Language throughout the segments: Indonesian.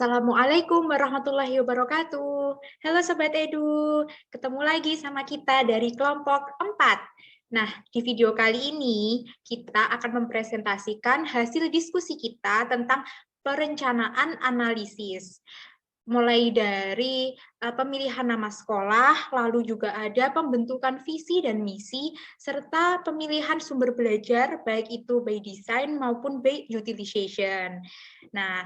Assalamualaikum warahmatullahi wabarakatuh. Halo Sobat Edu, ketemu lagi sama kita dari kelompok 4. Nah, di video kali ini kita akan mempresentasikan hasil diskusi kita tentang perencanaan analisis. Mulai dari pemilihan nama sekolah, lalu juga ada pembentukan visi dan misi, serta pemilihan sumber belajar, baik itu by design maupun by utilization. Nah,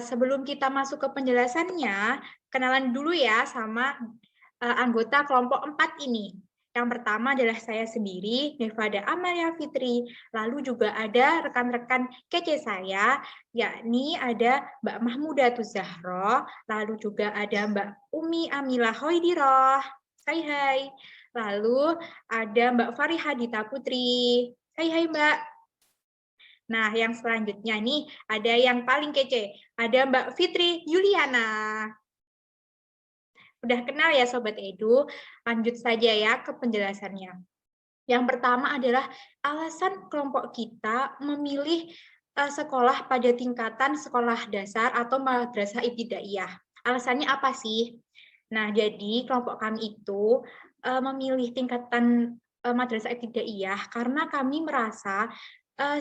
sebelum kita masuk ke penjelasannya, kenalan dulu ya sama anggota kelompok 4 ini. Yang pertama adalah saya sendiri, Nevada Amalia Fitri. Lalu juga ada rekan-rekan kece saya, yakni ada Mbak Mahmudatus Zahro, lalu juga ada Mbak Umi Amila Hoidiroh. Hai. Lalu ada Mbak Fariha Dita Putri. Hai Mbak. Nah, yang selanjutnya nih ada yang paling kece, ada Mbak Fitri Yuliana. Udah kenal ya Sobat Edu, lanjut saja ya ke penjelasannya. Yang pertama adalah alasan kelompok kita memilih sekolah pada tingkatan sekolah dasar atau madrasah ibtidaiyah. Alasannya apa sih? Nah, jadi kelompok kami itu memilih tingkatan madrasah ibtidaiyah karena kami merasa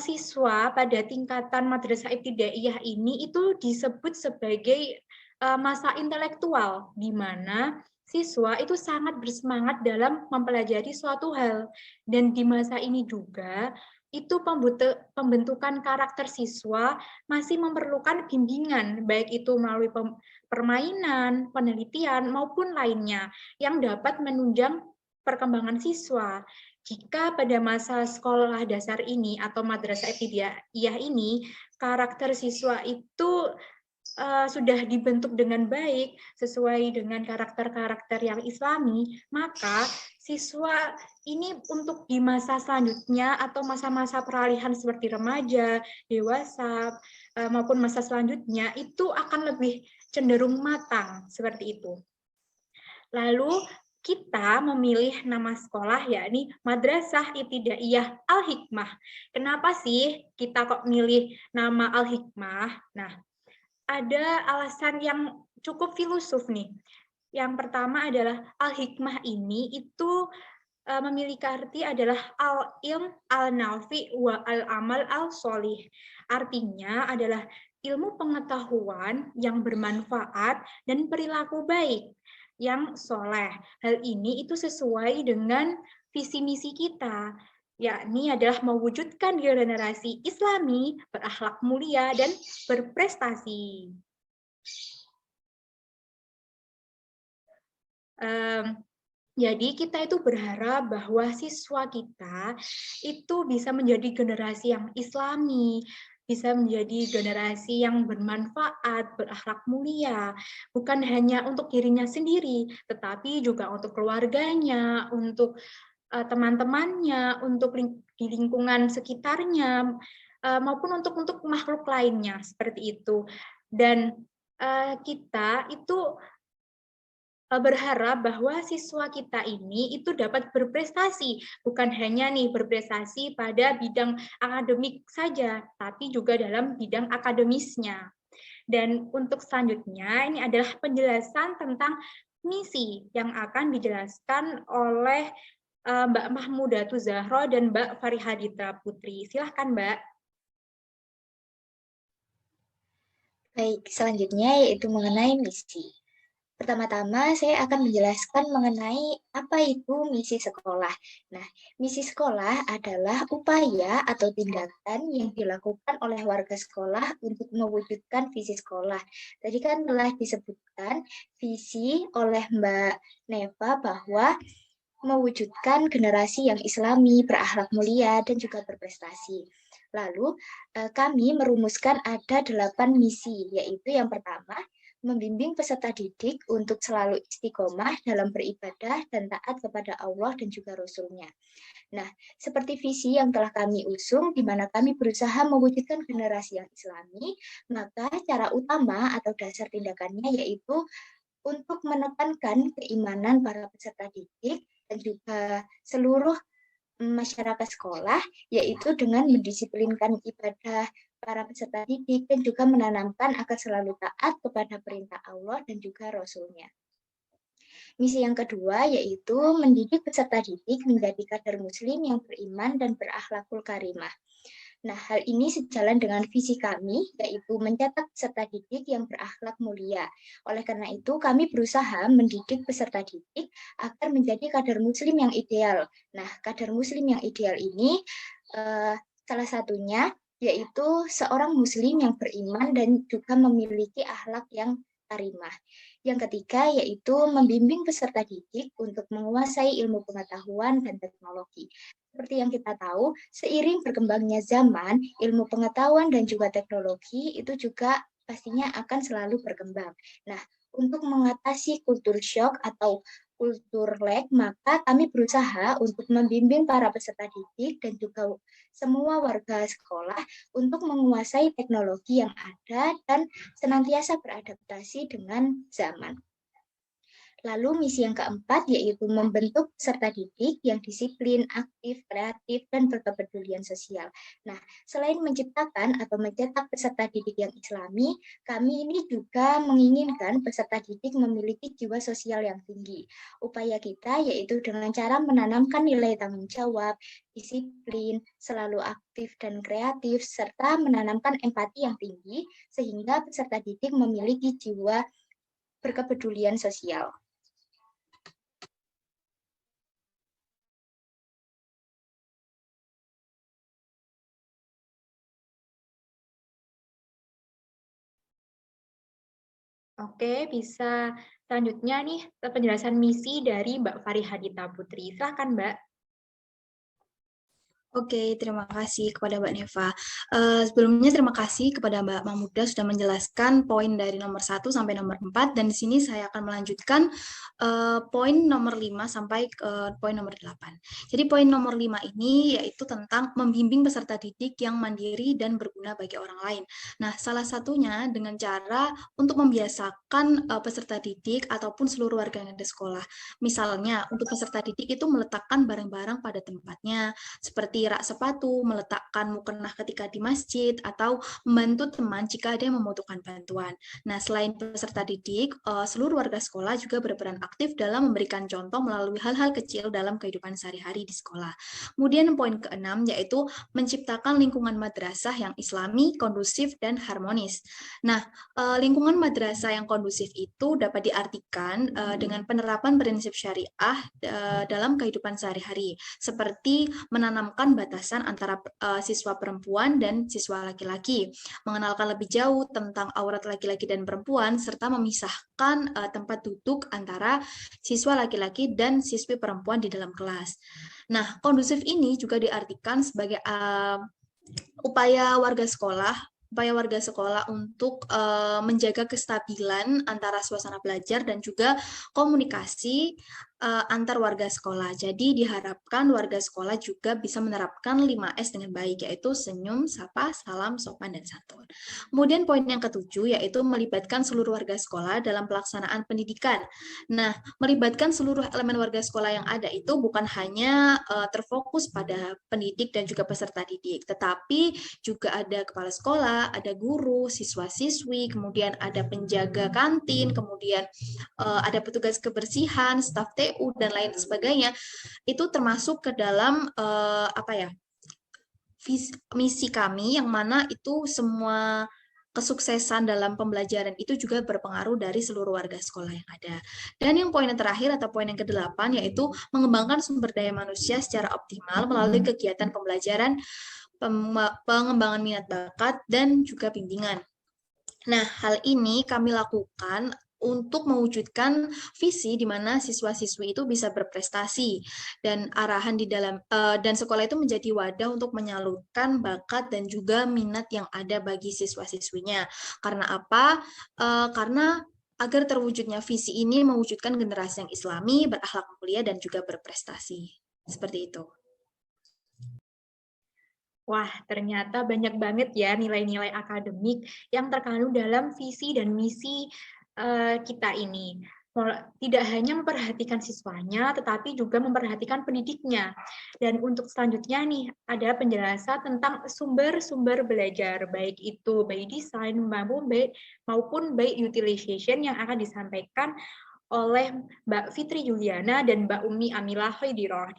siswa pada tingkatan madrasah ibtidaiyah ini itu disebut sebagai masa intelektual, di mana siswa itu sangat bersemangat dalam mempelajari suatu hal. Dan di masa ini juga, itu pembentukan karakter siswa masih memerlukan bimbingan, baik itu melalui permainan, penelitian, maupun lainnya, yang dapat menunjang perkembangan siswa. Jika pada masa sekolah dasar ini atau madrasah ibtidaiyah ini, karakter siswa itu sudah dibentuk dengan baik sesuai dengan karakter-karakter yang Islami, maka siswa ini untuk di masa selanjutnya atau masa-masa peralihan seperti remaja, dewasa, maupun masa selanjutnya itu akan lebih cenderung matang seperti itu. Lalu kita memilih nama sekolah yakni Madrasah Ibtidaiyah Al-Hikmah. Kenapa sih kita kok milih nama Al-Hikmah? Nah, ada alasan yang cukup filosof nih. Yang pertama adalah al-hikmah ini itu memiliki arti adalah al-ilm al-nafi wa al-amal al-solih. Artinya adalah ilmu pengetahuan yang bermanfaat dan perilaku baik yang soleh. Hal ini itu sesuai dengan visi misi kita, yakni adalah mewujudkan generasi Islami berakhlak mulia dan berprestasi. Jadi kita itu berharap bahwa siswa kita itu bisa menjadi generasi yang Islami, bisa menjadi generasi yang bermanfaat, berakhlak mulia, bukan hanya untuk dirinya sendiri, tetapi juga untuk keluarganya, untuk teman-temannya, untuk di lingkungan sekitarnya, maupun untuk makhluk lainnya seperti itu. Dan kita itu berharap bahwa siswa kita ini itu dapat berprestasi, bukan hanya nih berprestasi pada bidang akademik saja, tapi juga dalam bidang akademisnya. Dan untuk selanjutnya ini adalah penjelasan tentang misi yang akan dijelaskan oleh Mbak Mahmudatus Zahro dan Mbak Fariha Dita Putri. Silahkan Mbak. Baik, selanjutnya yaitu mengenai misi. Pertama-tama saya akan menjelaskan mengenai apa itu misi sekolah. Nah, misi sekolah adalah upaya atau tindakan yang dilakukan oleh warga sekolah untuk mewujudkan visi sekolah. Tadi kan telah disebutkan visi oleh Mbak Neva bahwa mewujudkan generasi yang Islami, berakhlak mulia, dan juga berprestasi. Lalu, kami merumuskan ada 8 misi, yaitu yang pertama, membimbing peserta didik untuk selalu istiqomah dalam beribadah dan taat kepada Allah dan juga Rasul-Nya. Nah, seperti visi yang telah kami usung, di mana kami berusaha mewujudkan generasi yang Islami, maka cara utama atau dasar tindakannya yaitu untuk menekankan keimanan para peserta didik dan juga seluruh masyarakat sekolah, yaitu dengan mendisiplinkan ibadah para peserta didik dan juga menanamkan agar selalu taat kepada perintah Allah dan juga Rasul-Nya. Misi yang kedua yaitu mendidik peserta didik menjadi kader muslim yang beriman dan berakhlakul karimah. Nah, hal ini sejalan dengan visi kami, yaitu mencetak peserta didik yang berakhlak mulia. Oleh karena itu, kami berusaha mendidik peserta didik agar menjadi kader muslim yang ideal. Nah, kader muslim yang ideal ini salah satunya yaitu seorang muslim yang beriman dan juga memiliki akhlak yang karimah. Yang ketiga yaitu membimbing peserta didik untuk menguasai ilmu pengetahuan dan teknologi. Seperti yang kita tahu, seiring berkembangnya zaman, ilmu pengetahuan dan juga teknologi itu juga pastinya akan selalu berkembang. Nah, untuk mengatasi kultur shock atau kultur lag, maka kami berusaha untuk membimbing para peserta didik dan juga semua warga sekolah untuk menguasai teknologi yang ada dan senantiasa beradaptasi dengan zaman. Lalu misi yang keempat yaitu membentuk peserta didik yang disiplin, aktif, kreatif, dan berkepedulian sosial. Nah, selain menciptakan atau mencetak peserta didik yang islami, kami ini juga menginginkan peserta didik memiliki jiwa sosial yang tinggi. Upaya kita yaitu dengan cara menanamkan nilai tanggung jawab, disiplin, selalu aktif dan kreatif, serta menanamkan empati yang tinggi, sehingga peserta didik memiliki jiwa berkepedulian sosial. Oke, bisa selanjutnya nih penjelasan misi dari Mbak Farihadita Putri. Silahkan, Mbak. Oke, terima kasih kepada Mbak Neva. Sebelumnya terima kasih kepada Mbak Mahmuda sudah menjelaskan poin dari nomor 1 sampai nomor 4, dan di sini saya akan melanjutkan poin nomor 5 sampai poin nomor 8. Jadi poin nomor 5 ini yaitu tentang membimbing peserta didik yang mandiri dan berguna bagi orang lain. Nah, salah satunya dengan cara untuk membiasakan peserta didik ataupun seluruh warga yang ada di sekolah. Misalnya, untuk peserta didik itu meletakkan barang-barang pada tempatnya, seperti rak sepatu, meletakkan mukena ketika di masjid, atau membantu teman jika ada yang membutuhkan bantuan. Nah, selain peserta didik, seluruh warga sekolah juga berperan aktif dalam memberikan contoh melalui hal-hal kecil dalam kehidupan sehari-hari di sekolah. Kemudian poin keenam yaitu menciptakan lingkungan madrasah yang islami, kondusif, dan harmonis. Nah, lingkungan madrasah yang kondusif itu dapat diartikan dengan penerapan prinsip syariah dalam kehidupan sehari-hari, seperti menanamkan batasan antara siswa perempuan dan siswa laki-laki, mengenalkan lebih jauh tentang aurat laki-laki dan perempuan, serta memisahkan tempat duduk antara siswa laki-laki dan siswi perempuan di dalam kelas. Nah, kondusif ini juga diartikan sebagai upaya warga sekolah untuk menjaga kestabilan antara suasana belajar dan juga komunikasi antar warga sekolah. Jadi diharapkan warga sekolah juga bisa menerapkan 5S dengan baik, yaitu senyum, sapa, salam, sopan, dan santun. Kemudian poin yang ketujuh yaitu melibatkan seluruh warga sekolah dalam pelaksanaan pendidikan. Nah, melibatkan seluruh elemen warga sekolah yang ada itu bukan hanya terfokus pada pendidik dan juga peserta didik, tetapi juga ada kepala sekolah, ada guru, siswa-siswi, kemudian ada penjaga kantin, kemudian ada petugas kebersihan, staf TU, dan lain sebagainya. Itu termasuk ke dalam misi kami, yang mana itu semua kesuksesan dalam pembelajaran itu juga berpengaruh dari seluruh warga sekolah yang ada. Dan yang poin yang terakhir atau poin yang ke-8 yaitu mengembangkan sumber daya manusia secara optimal melalui kegiatan pembelajaran, pengembangan minat bakat, dan juga bimbingan. Nah, hal ini kami lakukan untuk mewujudkan visi di mana siswa-siswi itu bisa berprestasi, dan arahan di dalam dan sekolah itu menjadi wadah untuk menyalurkan bakat dan juga minat yang ada bagi siswa-siswinya. Karena apa? Karena agar terwujudnya visi ini mewujudkan generasi yang islami, berakhlak mulia, dan juga berprestasi. Seperti itu. Wah, ternyata banyak banget ya nilai-nilai akademik yang terkandung dalam visi dan misi kita ini. tidak hanya memperhatikan siswanya, tetapi juga memperhatikan pendidiknya. Dan untuk selanjutnya nih, ada penjelasan tentang sumber-sumber belajar, baik itu by design maupun by utilization yang akan disampaikan oleh Mbak Fitri Juliana dan Mbak Umi Amilah Hoidiroh.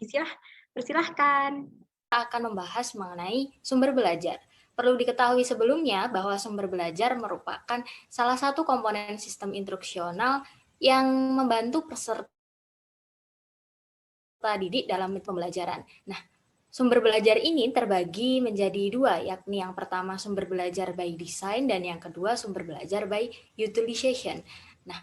Persilahkan. Akan membahas mengenai sumber belajar. Perlu diketahui sebelumnya bahwa sumber belajar merupakan salah satu komponen sistem instruksional yang membantu peserta didik dalam pembelajaran. Nah, sumber belajar ini terbagi menjadi dua, yakni yang pertama sumber belajar by design dan yang kedua sumber belajar by utilization. Nah,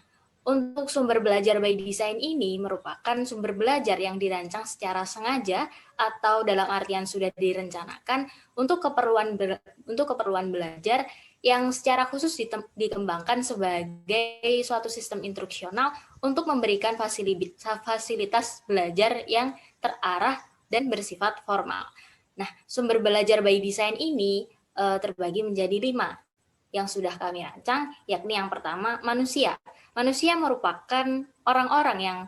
untuk sumber belajar by design ini merupakan sumber belajar yang dirancang secara sengaja atau dalam artian sudah direncanakan untuk keperluan belajar yang secara khusus dikembangkan sebagai suatu sistem instruksional untuk memberikan fasilitas belajar yang terarah dan bersifat formal. Nah, sumber belajar by design ini terbagi menjadi 5 yang sudah kami rancang, yakni yang pertama manusia. Manusia merupakan orang-orang yang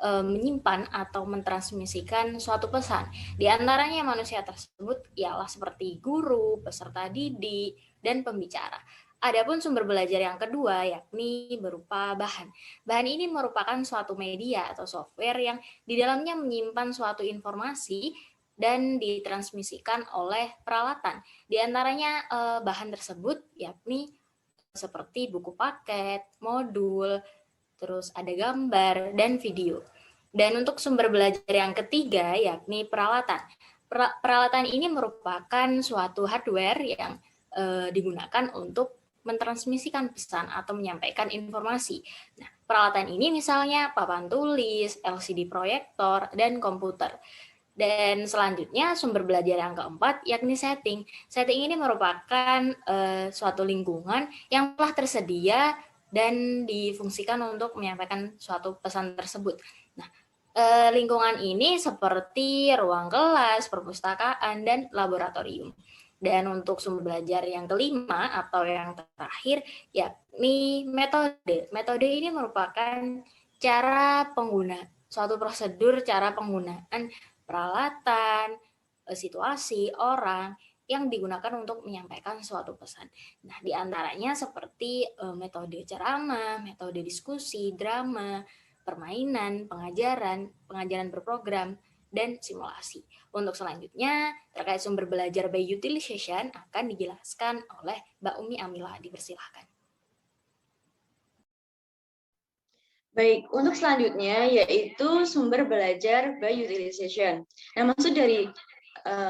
menyimpan atau mentransmisikan suatu pesan. Di antaranya manusia tersebut ialah seperti guru, peserta didik, dan pembicara. Adapun sumber belajar yang kedua yakni berupa bahan. Bahan ini merupakan suatu media atau software yang di dalamnya menyimpan suatu informasi dan ditransmisikan oleh peralatan. Di antaranya bahan tersebut yakni seperti buku paket, modul, terus ada gambar dan video. Dan untuk sumber belajar yang ketiga yakni peralatan. Peralatan ini merupakan suatu hardware yang digunakan untuk mentransmisikan pesan atau menyampaikan informasi. Nah, peralatan ini misalnya papan tulis, LCD proyektor, dan komputer. Dan selanjutnya sumber belajar yang keempat yakni setting. Setting ini merupakan suatu lingkungan yang telah tersedia dan difungsikan untuk menyampaikan suatu pesan tersebut. Nah, lingkungan ini seperti ruang kelas, perpustakaan, dan laboratorium. Dan untuk sumber belajar yang kelima atau yang terakhir yakni metode. Metode ini merupakan suatu prosedur cara penggunaan peralatan, situasi, orang yang digunakan untuk menyampaikan suatu pesan. Nah, di antaranya seperti metode ceramah, metode diskusi, drama, permainan, pengajaran berprogram, dan simulasi. Untuk selanjutnya, terkait sumber belajar by utilization akan dijelaskan oleh Mbak Umi Amilah. Dipersilahkan. Baik, untuk selanjutnya yaitu sumber belajar by utilization. Nah, maksud dari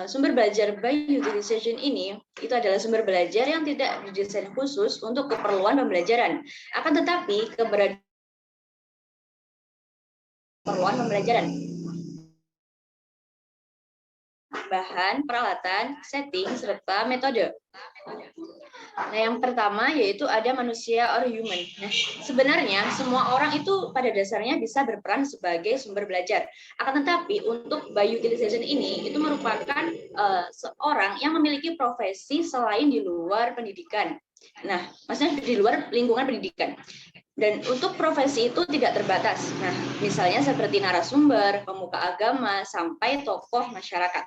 sumber belajar by utilization ini itu adalah sumber belajar yang tidak didesain khusus untuk keperluan pembelajaran, akan tetapi keberadaan keperluan pembelajaran. Bahan, peralatan, setting, serta metode. Nah, yang pertama yaitu ada manusia or human. Nah, sebenarnya semua orang itu pada dasarnya bisa berperan sebagai sumber belajar. Akan tetapi untuk by utilization ini itu merupakan seorang yang memiliki profesi selain di luar pendidikan. Nah, maksudnya di luar lingkungan pendidikan. Dan untuk profesi itu tidak terbatas. Nah, misalnya seperti narasumber, pemuka agama, sampai tokoh masyarakat.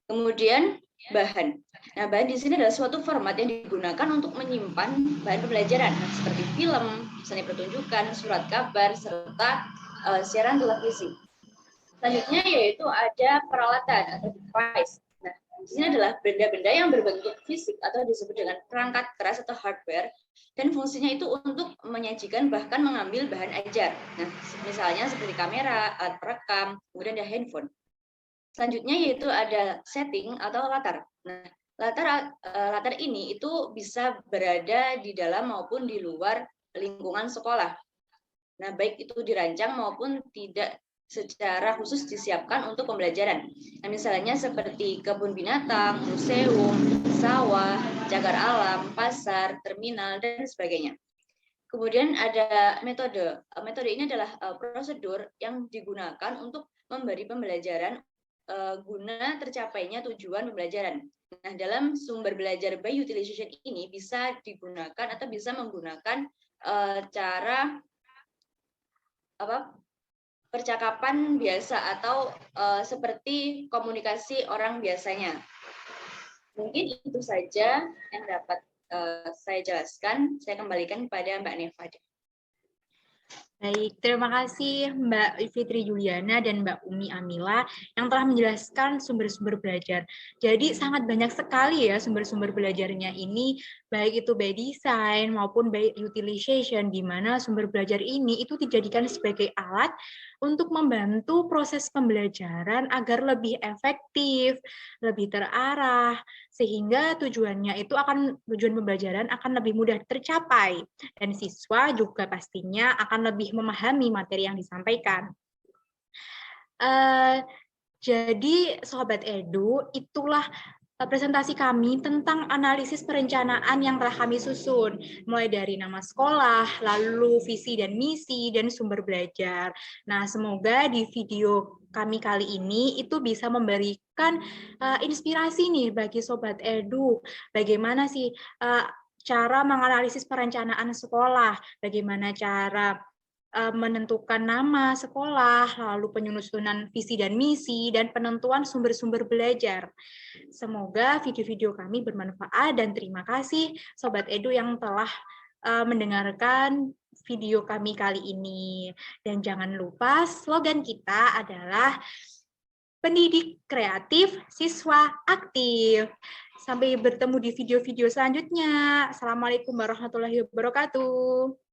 Kemudian bahan. Nah, bahan di sini adalah suatu format yang digunakan untuk menyimpan bahan pembelajaran, seperti film, misalnya pertunjukan, surat kabar, serta siaran televisi. Selanjutnya yaitu ada peralatan atau device. Nah, di sini adalah benda-benda yang berbentuk fisik atau disebut dengan perangkat keras atau hardware, dan fungsinya itu untuk menyajikan bahkan mengambil bahan ajar. Nah, misalnya seperti kamera, alat perekam, kemudian ada handphone. Selanjutnya yaitu ada setting atau latar. Nah, latar ini itu bisa berada di dalam maupun di luar lingkungan sekolah. Nah, baik itu dirancang maupun tidak secara khusus disiapkan untuk pembelajaran. Nah, misalnya seperti kebun binatang, museum, sawah, cagar alam, pasar, terminal, dan sebagainya. Kemudian ada metode. Metode ini adalah prosedur yang digunakan untuk memberi pembelajaran guna tercapainya tujuan pembelajaran. Nah, dalam sumber belajar by utilization ini bisa digunakan atau bisa menggunakan cara percakapan biasa atau seperti komunikasi orang biasanya. Mungkin itu saja yang dapat saya jelaskan. Saya kembalikan kepada Mbak Neva. Baik, terima kasih Mbak Fitri Juliana dan Mbak Umi Amila yang telah menjelaskan sumber-sumber belajar. Jadi sangat banyak sekali ya sumber-sumber belajarnya ini, baik itu by design maupun by utilization, di mana sumber belajar ini itu dijadikan sebagai alat untuk membantu proses pembelajaran agar lebih efektif, lebih terarah, sehingga tujuan pembelajaran akan lebih mudah tercapai, dan siswa juga pastinya akan lebih memahami materi yang disampaikan. Jadi Sobat Edu, itulah presentasi kami tentang analisis perencanaan yang telah kami susun, mulai dari nama sekolah, lalu visi dan misi, dan sumber belajar. Nah, semoga di video kami kali ini itu bisa memberikan inspirasi nih bagi Sobat Edu, bagaimana sih cara menganalisis perencanaan sekolah, bagaimana cara menentukan nama sekolah, lalu penyusunan visi dan misi, dan penentuan sumber-sumber belajar. Semoga video-video kami bermanfaat dan terima kasih Sobat Edu yang telah mendengarkan video kami kali ini. Dan jangan lupa slogan kita adalah pendidik kreatif, siswa aktif. Sampai bertemu di video-video selanjutnya. Assalamualaikum warahmatullahi wabarakatuh.